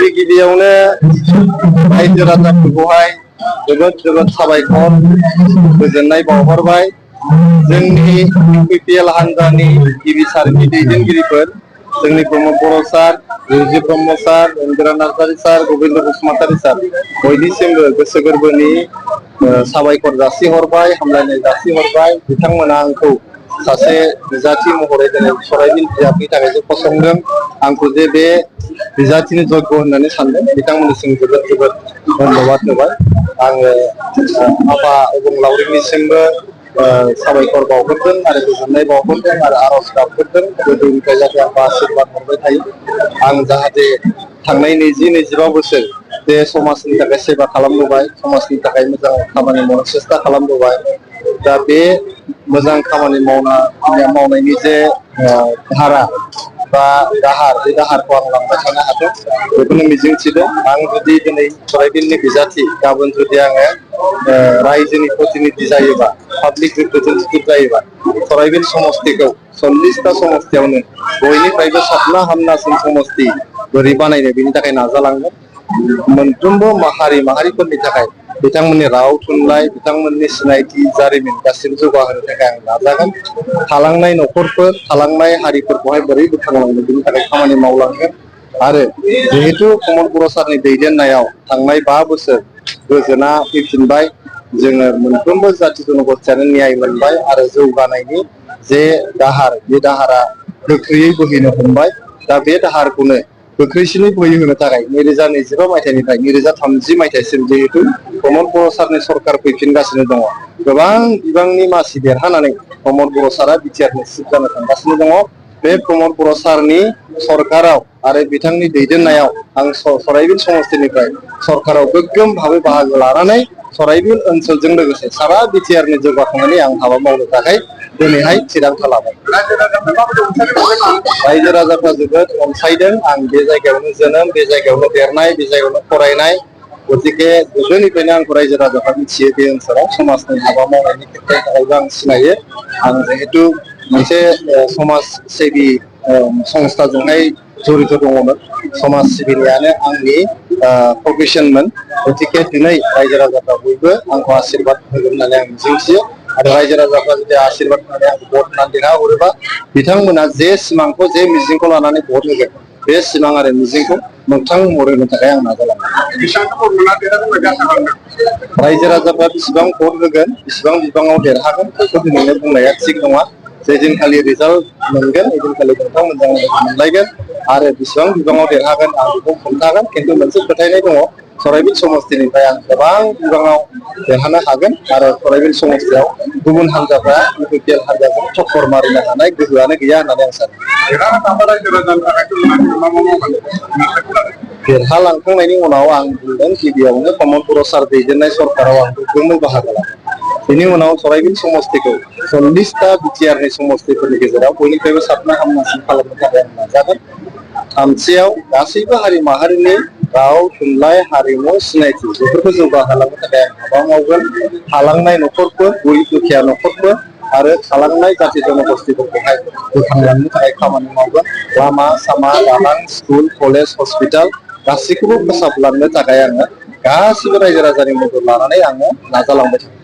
गिबि गिबियावनो रायजो राजाफोरखौहाय जोबोद साबायखर गोजोननाय बावहरबाय। जोंनि बिपिएल हान्जानि गिबि सारिनि दैदेनगिरिफोर जोंनि प्रमद बर' सार, रुजि ब्रह्म सार, इन्दिरा नार्जारि सार, गबिन्द बसुमतारि सार बयनिसिमबो गोसो गोरबोनि साबायखर जासिहरबाय, हामलायनाय जासिहरबाय। बिथांमोना आंखौ सासे बिजाथि महरै दिनै सराइबिल बिजाबनि थाखाय फसंदों, आंखौ जे बे बिजाथिनि जग्य होननानै सानदों, बिथांमोननिसिम जोबोद धन्यबाद होबाय। आङो आफा अबंलावरिनिसिमबो साबायखर बावहरदों आरो गोजोननाय बावहरदों आरो आरज गाबहरदों गोदोनिफ्राय जाहाथे आंखौ आशीर्बाद हरबाय थायो। आं जाहाथे थांनाय 20-25 बोसोर बे समाजनि थाखाय सेबा खालामबोबाय, समाजनि थाखाय मोजां खामानि मावनो सेस्था खालामबोबाय। दा बे मोजां खामानि मावनायनि जे धारा बा दाहार, बे दाहारखौ आं लांबाय थानो हाथों बेखौनो मिजिंथिदों। आं जुदि दिनै सराइबिलनि बिजाथि, गाबोन जुदि आङो रायजोनि प्रतिनिधि जायोबा, पाब्लिक रिप्रेजेन्टेटिभ जायोबा, सराइबिल समस्तिखौ 40टा समस्तियावनो बयनिफ्रायबो साबना हामनासिन समस्ति बोरै बानायनो बेनि थाखाय नाजालांगोन। मोनफ्रोमबो हारि माहारिफोरनि थाखाय बिथांमोननि राव थुनलाइ, बिथांमोननि सिनायथि, जारिमिन गासिबो जौगाहोनो थाखाय आं नाजागोन। थालांनाय न'खरफोर, थालांनाय हारिफोरखौहाय बोरै बोखांलांनो बेनि थाखाय खामानि मावलांगोन। आरो जिहेतु प्रमद बर' सारनि दैदेननायाव थांनाय 5 बोसोर गोजोना फैफिनबाय, जोङो मोनफ्रोमबो जाथि जनगोष्ठियानो न्याय मोनबाय आरो जौगानायनि जे दाहार, बे दाहारा गोख्रैयै बोहैनो हमबाय। दा बे दाहारखौनो गोख्रैसिनै बोहैहोनो थाखाय 2025 मायथाइनिफ्राय 2030 मायथाइसिम जिहेतु प्रमद बर' सारनि सरकार फैफिनगासिनो दङ, गोबां बिबांनि मासि देरहानानै प्रमद बर' सारआ बिटिआरनि चिफ जानो थांगासिनो दङ। बे प्रमद बर' सारनि सरकाराव आरो बिथांनि दैदेननायाव आं सराइबिल समस्तिनिफ्राय सरकाराव गोग्गोम भाबै बाहागो लानानै सराइबिल ओनसोलजों लोगोसे सारा बिटिआरनि जौगाखांनायनि आं हाबा मावनो थाखाय दिनैहाय थिरांथा लाबाय। रायजो राजाफ्रा जोबोद अनसायदों। आं बे जायगायावनो जोनोम, बे जायगायावनो देरनाय, बे जायगायावनो फरायनाय, गतिके गोदोनिफ्रायनो आंखौ रायजो राजाफ्रा मिथियो। बे ओनसोलाव समाजनि हाबा मावनायनि थाखायबो आं सिनायो। आं जिहेतु मोनसे समाज सेबि संस्थाजोंहाय जड़ित दङमोन, समाज सिबिनायानो आंनि प्रफेसनमोन। गतिके दिनै रायजो राजाफ्रा बयबो आंखौ आशीर्बाद होगोन होननानै आं मिजिंथियो। आरो रायजो राजाफ्रा जुदि आशीर्बाद होनानै आंखौ भट होनानै देरहाहरोबा, बिथांमोना जे सिमांखौ, जे मिजिंखौ लानानै भट होगोन, बे सिमां आरो मिजिंखौ मोगथां महर होनो थाखाय आं नाजालांगोन। रायजो राजाफ्रा बेसेबां भट होगोन, बेसेबां बिबाङाव देरहागोन, बेखौ दिनैनो बुंनाया थिग नङा। जे दिनखालि रिजाल्ट मोनगोन, ओइदिनखालि नोंथांमोनजों मोनलायगोन आरो बेसेबां बिबाङाव देरहागोन आं बेखौ खोन्थागोन। खिन्थु मोनसे फोथायनाय दङ, सराइबिल समस्तिनिफ्राय आं गोबां बिबाङाव देरहानो हागोन आरो सराइबिल समस्तियाव गुबुन हान्जाफ्रा बिपिएल हान्जाजों टक्कर मारिनो हानाय गोहोआनो गैया होननानै आं सानो। देरहालांखांनायनि उनाव आं बुंदों, गिबियावनो प्रमद बर' सार दैदेननाय सरकाराव आं गोग्गोमै बाहागो लागोन। बेनि उनाव सराइबिल समस्तिखौ 40टा बिटिआरनि समस्तिफोरनि गेजेराव बयनिफ्रायबो साबना हामनासिन खालामनो थाखाय आं नाजागोन। थामथियाव गासैबो हारि माहारिनि राव थुनलाइ, हारिमु, सिनायथि बेफोरखौ जौगाहोलांनो थाखाय आं हाबा मावगोन। थालांनाय न'खरफोर, गरिब दुखिया न'खरफोर आरो थालांनाय जाथि जनगोष्ठिफोरखौहाय बोखांलांनो थाखाय खामानि मावगोन। लामा सामा, दालां, स्कुल, कलेज, हस्पिटाल गासैखौबो फोसाबलांनो थाखाय आङो गासिबो रायजो राजानि मदद लानानै आङो नाजालांबाय थागोन।